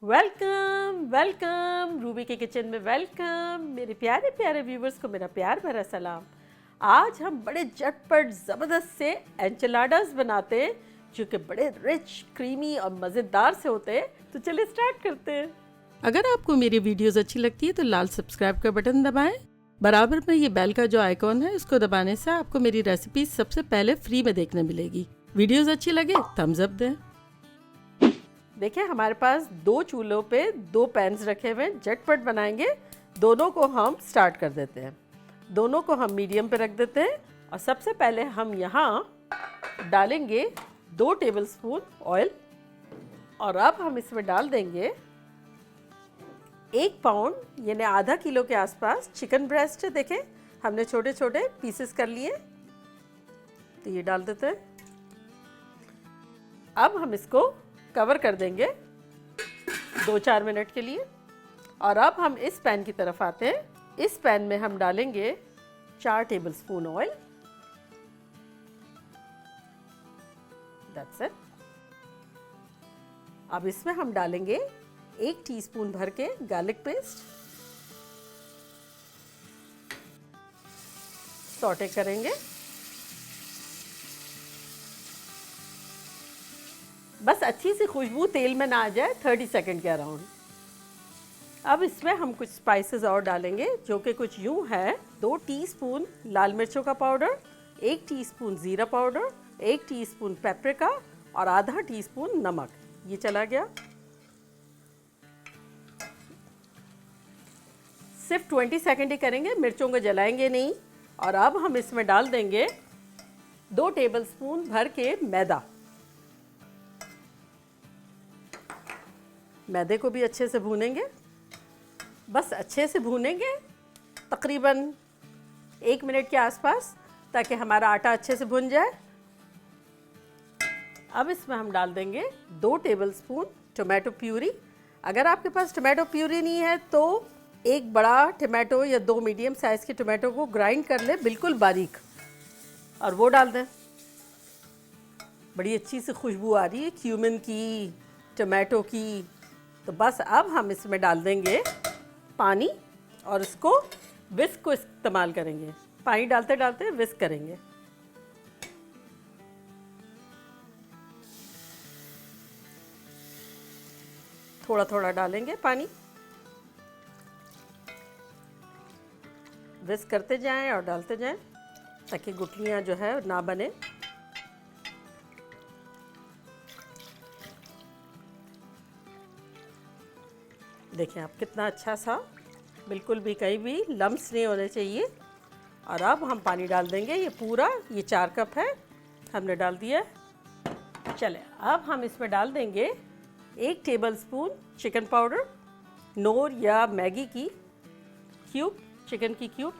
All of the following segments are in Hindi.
वेलकम वेलकम रूबी के किचन में वेलकम। मेरे प्यारे प्यारे व्यूवर्स को मेरा प्यार भरा सलाम। आज हम बड़े झटपट ज़बरदस्त से एंचिलाडास बनाते हैं जो कि बड़े रिच, क्रीमी और मज़ेदार से होते हैं। तो चलिए स्टार्ट करते हैं। अगर आपको मेरी वीडियोस अच्छी लगती है तो लाल सब्सक्राइब का बटन दबाएं। बराबर में ये बेल का जो आइकॉन है उसको दबाने से आपको मेरी रेसिपी सबसे पहले फ्री में देखने मिलेगी। वीडियोस अच्छी लगे थम्स अप दें। देखिए हमारे पास 2 चूल्हों पे 2 पैन्स रखे हुए हैं, झटपट बनाएंगे। दोनों को हम स्टार्ट कर देते हैं। दोनों को हम मीडियम पे रख देते हैं और सबसे पहले हम यहाँ डालेंगे 2 टेबलस्पून ऑयल और अब हम इसमें डाल देंगे 1 पाउंड यानी आधा किलो के आसपास चिकन ब्रेस्ट है। देखें हमने छोटे छोटे पीसेस कर लिए, तो ये डाल देते हैं। अब हम इसको कवर कर देंगे 2-4 मिनट के लिए और अब हम इस पैन की तरफ आते हैं। इस पैन में हम डालेंगे 4 टेबलस्पून ऑयल। That's it. अब इसमें हम डालेंगे 1 टीस्पून भर के गार्लिक पेस्ट। सौटे करेंगे, बस अच्छी सी खुशबू तेल में ना आ जाए, 30 सेकंड के अराउंड। अब इसमें हम कुछ स्पाइसेस और डालेंगे जो कि कुछ यूँ है। 2 टीस्पून लाल मिर्चों का पाउडर, 1 टीस्पून ज़ीरा पाउडर, 1 टीस्पून पेपरिका और आधा टीस्पून नमक। ये चला गया। सिर्फ 20 सेकंड ही करेंगे, मिर्चों को जलाएंगे नहीं। और अब हम इसमें डाल देंगे 2 टेबलस्पून भर के मैदा। मैदे को भी अच्छे से भूनेंगे, बस अच्छे से भूनेंगे तकरीबन 1 मिनट के आसपास, ताकि हमारा आटा अच्छे से भुन जाए। अब इसमें हम डाल देंगे 2 टेबलस्पून टोमेटो प्यूरी। अगर आपके पास टोमेटो प्यूरी नहीं है तो एक बड़ा टोमेटो या 2 मीडियम साइज़ के टोमेटो को ग्राइंड कर ले बिल्कुल बारीक और वो डाल दें। बड़ी अच्छी सी खुशबू आ रही है क्यूमिन की, टोमेटो की। तो बस अब हम इसमें डाल देंगे पानी और इसको विस्क को इस्तेमाल करेंगे। पानी डालते डालते विस्क करेंगे। थोड़ा थोड़ा डालेंगे पानी, विस्क करते जाएं और डालते जाएं ताकि गुठलियां जो है ना बने। देखिए आप कितना अच्छा सा, बिल्कुल भी कहीं भी लम्स नहीं होने चाहिए। और अब हम पानी डाल देंगे। ये पूरा 4 कप है, हमने डाल दिया। चले अब हम इसमें डाल देंगे 1 टेबलस्पून चिकन पाउडर, नोर या मैगी की क्यूब, चिकन की क्यूब।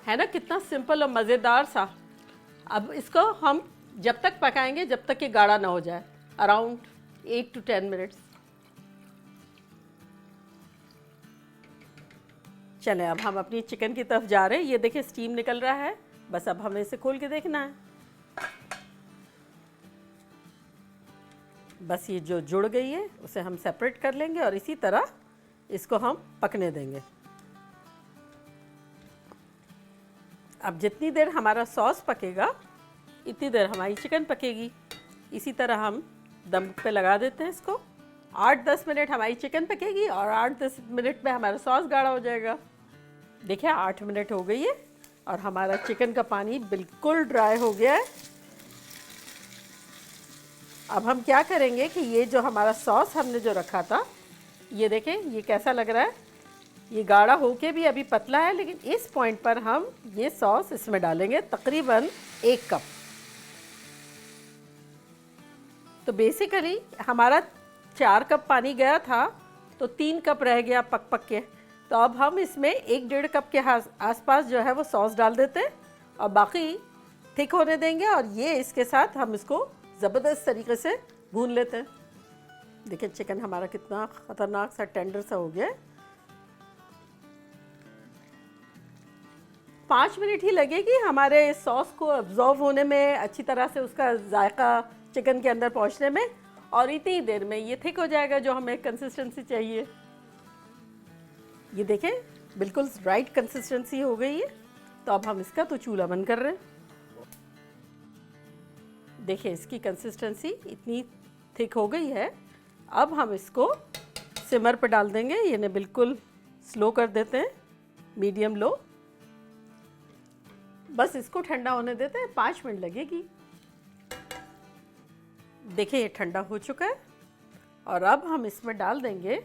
है ना कितना सिंपल और मज़ेदार सा। अब इसको हम जब तक पकाएंगे जब तक ये गाढ़ा ना हो जाए, अराउंड 8 to 10 मिनट्स। चलें अब हम अपनी चिकन की तरफ जा रहे हैं। ये देखिए स्टीम निकल रहा है, बस अब हमें इसे खोल के देखना है। बस ये जो जुड़ गई है उसे हम सेपरेट कर लेंगे और इसी तरह इसको हम पकने देंगे। अब जितनी देर हमारा सॉस पकेगा इतनी देर हमारी चिकन पकेगी। इसी तरह हम दम पे लगा देते हैं इसको। 8-10 मिनट हमारी चिकन पकेगी और 8-10 मिनट में हमारा सॉस गाढ़ा हो जाएगा। देखिए 8 मिनट हो गई है और हमारा चिकन का पानी बिल्कुल ड्राई हो गया है। अब हम क्या करेंगे कि ये जो हमारा सॉस हमने जो रखा था, ये देखें ये कैसा लग रहा है। ये गाढ़ा होके भी अभी पतला है, लेकिन इस पॉइंट पर हम ये सॉस इसमें डालेंगे तकरीबन 1 कप। तो बेसिकली हमारा 4 कप पानी गया था तो 3 कप रह गया पक पक के। तो अब हम इसमें 1-1.5 कप के आसपास जो है वो सॉस डाल देते हैं और बाकी थिक होने देंगे। और ये इसके साथ हम इसको ज़बरदस्त तरीके से भून लेते हैं। देखिए चिकन हमारा कितना ख़तरनाक सा टेंडर सा हो गया है। 5 मिनट ही लगेगी हमारे सॉस को अब्जॉर्व होने में, अच्छी तरह से उसका जायका चिकन के अंदर पहुंचने में। और इतनी देर में ये थिक हो जाएगा जो हमें कंसिस्टेंसी चाहिए। ये देखें बिल्कुल राइट कंसिस्टेंसी हो गई है। तो अब हम इसका तो चूल्हा बंद कर रहे हैं। देखिए इसकी कंसिस्टेंसी इतनी थिक हो गई है। अब हम इसको सिमर पर डाल देंगे, यानी बिल्कुल स्लो कर देते हैं, मीडियम लो। बस इसको ठंडा होने देते हैं, 5 मिनट लगेगी। देखिए ये ठंडा हो चुका है और अब हम इसमें डाल देंगे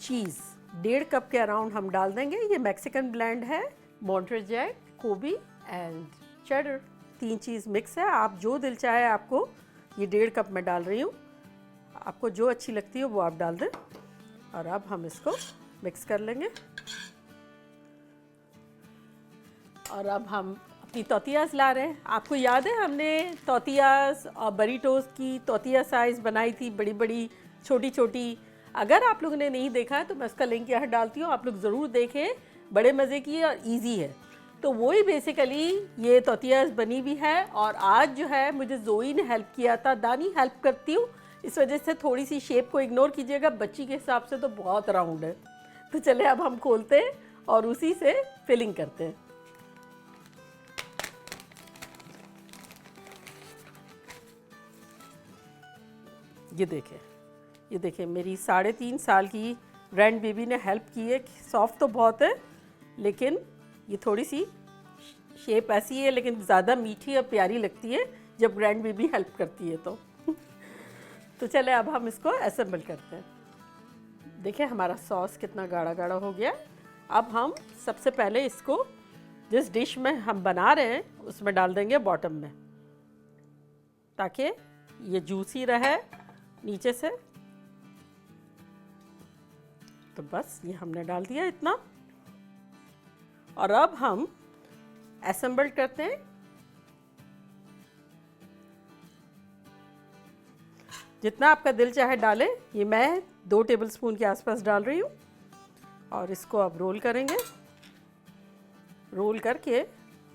चीज़। 1.5 कप के अराउंड हम डाल देंगे। ये मैक्सिकन ब्लेंड है, मॉन्टरेल जैक, कोबी एंड चेडर, 3 चीज़ मिक्स है। आप जो दिल चाहे आपको, ये 1.5 कप में डाल रही हूँ, आपको जो अच्छी लगती है वो आप डाल दें। और अब हम इसको मिक्स कर लेंगे। और अब हम अपनी तोतियास ला रहे हैं। आपको याद है हमने तोतियास और बरीटोस की तोतिया साइज़ बनाई थी, बड़ी बड़ी छोटी छोटी। अगर आप लोगों ने नहीं देखा है तो मैं उसका लिंक यहाँ डालती हूँ, आप लोग ज़रूर देखें, बड़े मज़े की और इजी है। तो वही बेसिकली ये तोतियास बनी हुई है। और आज जो है मुझे जोई ने हेल्प किया था, दानी हेल्प करती हूँ, इस वजह से थोड़ी सी शेप को इग्नोर कीजिएगा, बच्ची के हिसाब से तो बहुत राउंड है। तो चले अब हम खोलते हैं और उसी से फिलिंग करते हैं। ये देखें मेरी 3.5 साल की ग्रैंड बेबी ने हेल्प की है। सॉफ्ट तो बहुत है लेकिन ये थोड़ी सी शेप ऐसी है, लेकिन ज़्यादा मीठी और प्यारी लगती है जब ग्रैंड बेबी हेल्प करती है तो तो चले अब हम इसको असेंबल करते हैं। देखिए हमारा सॉस कितना गाढ़ा गाढ़ा हो गया। अब हम सबसे पहले इसको जिस डिश में हम बना रहे हैं उसमें डाल देंगे बॉटम में, ताकि ये जूसी रहे नीचे से। तो बस ये हमने डाल दिया इतना। और अब हम असेंबल करते हैं। जितना आपका दिल चाहे डालें। ये मैं 2 टेबलस्पून के आसपास डाल रही हूँ। और इसको अब रोल करेंगे। रोल करके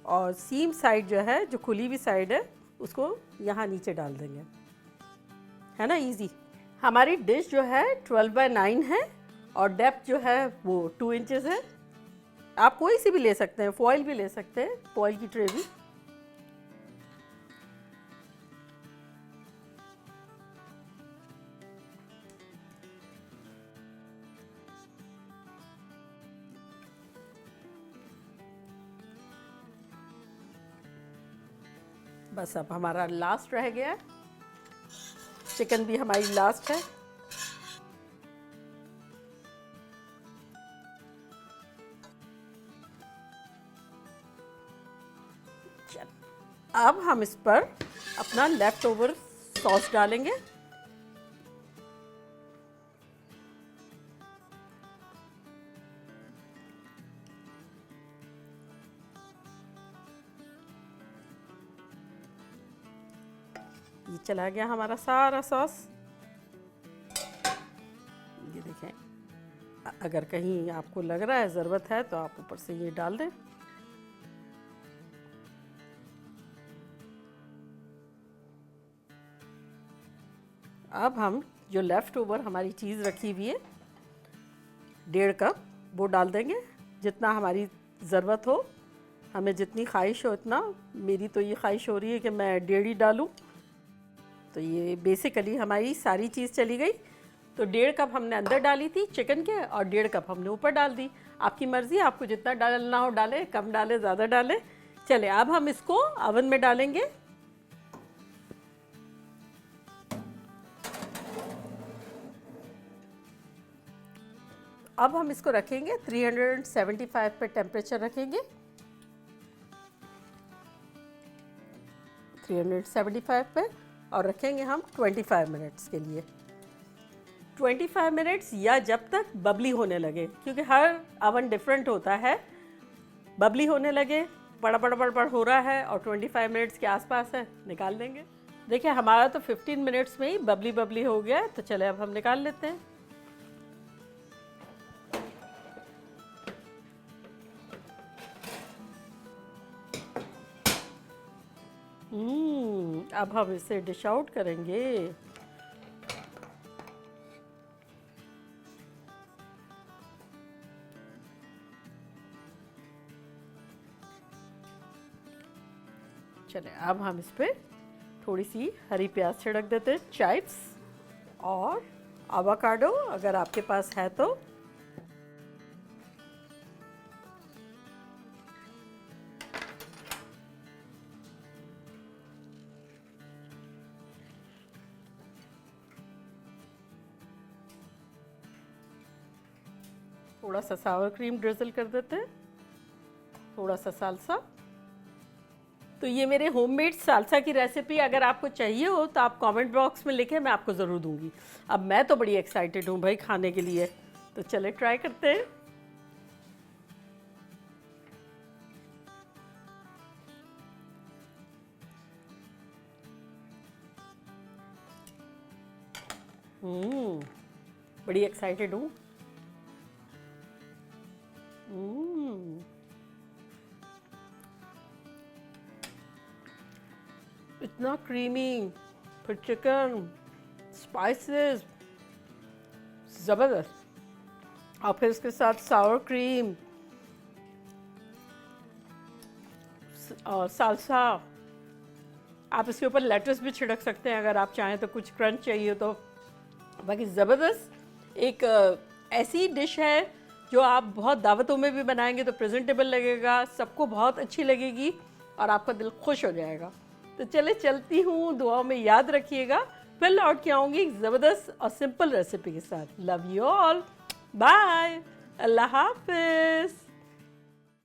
और सीम साइड जो है, जो खुली हुई साइड है, उसको यहाँ नीचे डाल देंगे। है ना इजी। हमारी डिश जो है 12x9 है और डेप्थ जो है वो 2 इंचेस है। आप कोई सी भी ले सकते हैं, फॉइल भी ले सकते हैं, फॉइल की ट्रे भी। बस अब हमारा लास्ट रह गया है। चिकन भी हमारी लास्ट है। अब हम इस पर अपना लेफ्ट ओवर सॉस डालेंगे। ये चला गया हमारा सारा सॉस। ये देखें, अगर कहीं आपको लग रहा है ज़रूरत है तो आप ऊपर से ये डाल दें। अब हम जो लेफ़्ट ओवर हमारी चीज़ रखी हुई है 1.5 कप, वो डाल देंगे जितना हमारी ज़रूरत हो। हमें जितनी ख्वाहिश हो उतना। मेरी तो ये ख्वाहिश हो रही है कि मैं 1.5 ही डालूँ। तो ये बेसिकली हमारी सारी चीज़ चली गई। तो 1.5 कप हमने अंदर डाली थी चिकन के और 1.5 कप हमने ऊपर डाल दी। आपकी मर्ज़ी, आपको जितना डालना हो डालें, कम डालें, ज़्यादा डालें। चले अब हम इसको ओवन में डालेंगे। अब हम इसको रखेंगे 375 पे टेम्परेचर रखेंगे। 375 पे और रखेंगे हम 25 मिनट्स के लिए। 25 मिनट्स या जब तक बबली होने लगे, क्योंकि हर अवन डिफरेंट होता है। बबली होने लगे, बड़ा बड़ा बड़ा बड़ा हो रहा है और 25 मिनट्स के आसपास है, निकाल देंगे। देखिए हमारा तो 15 मिनट्स में ही बबली बबली हो गया है। तो चले अब हम निकाल लेते हैं। अब हम इसे डिश आउट करेंगे। चले अब हम इस पे थोड़ी सी हरी प्याज छिड़क देते हैं, chives और आवाकाडो अगर आपके पास है तो। थोड़ा सा सावर क्रीम ड्रिजल कर देते हैं, थोड़ा सा सालसा। तो ये मेरे होममेड सालसा की रेसिपी अगर आपको चाहिए हो तो आप कमेंट बॉक्स में लिखें, मैं आपको ज़रूर दूंगी। अब मैं तो बड़ी एक्साइटेड हूँ भाई खाने के लिए, तो चले ट्राई करते हैं। बड़ी एक्साइटेड हूँ। इतना क्रीमी, फिर चिकन, स्पाइसेस, ज़बरदस्त। और फिर इसके साथ सावर क्रीम और सालसा। आप इसके ऊपर लेटस भी छिड़क सकते हैं अगर आप चाहें तो, कुछ क्रंच चाहिए तो। बाकी ज़बरदस्त एक ऐसी डिश है जो आप बहुत दावतों में भी बनाएंगे तो प्रेजेंटेबल लगेगा, सबको बहुत अच्छी लगेगी और आपका दिल खुश हो जाएगा। तो चले चलती हूँ, दुआओं में याद रखिएगा। फिर लौट के आऊँगी एक ज़बरदस्त और सिंपल रेसिपी के साथ। लव यू ऑल, बाय, अल्लाह हाफिज़।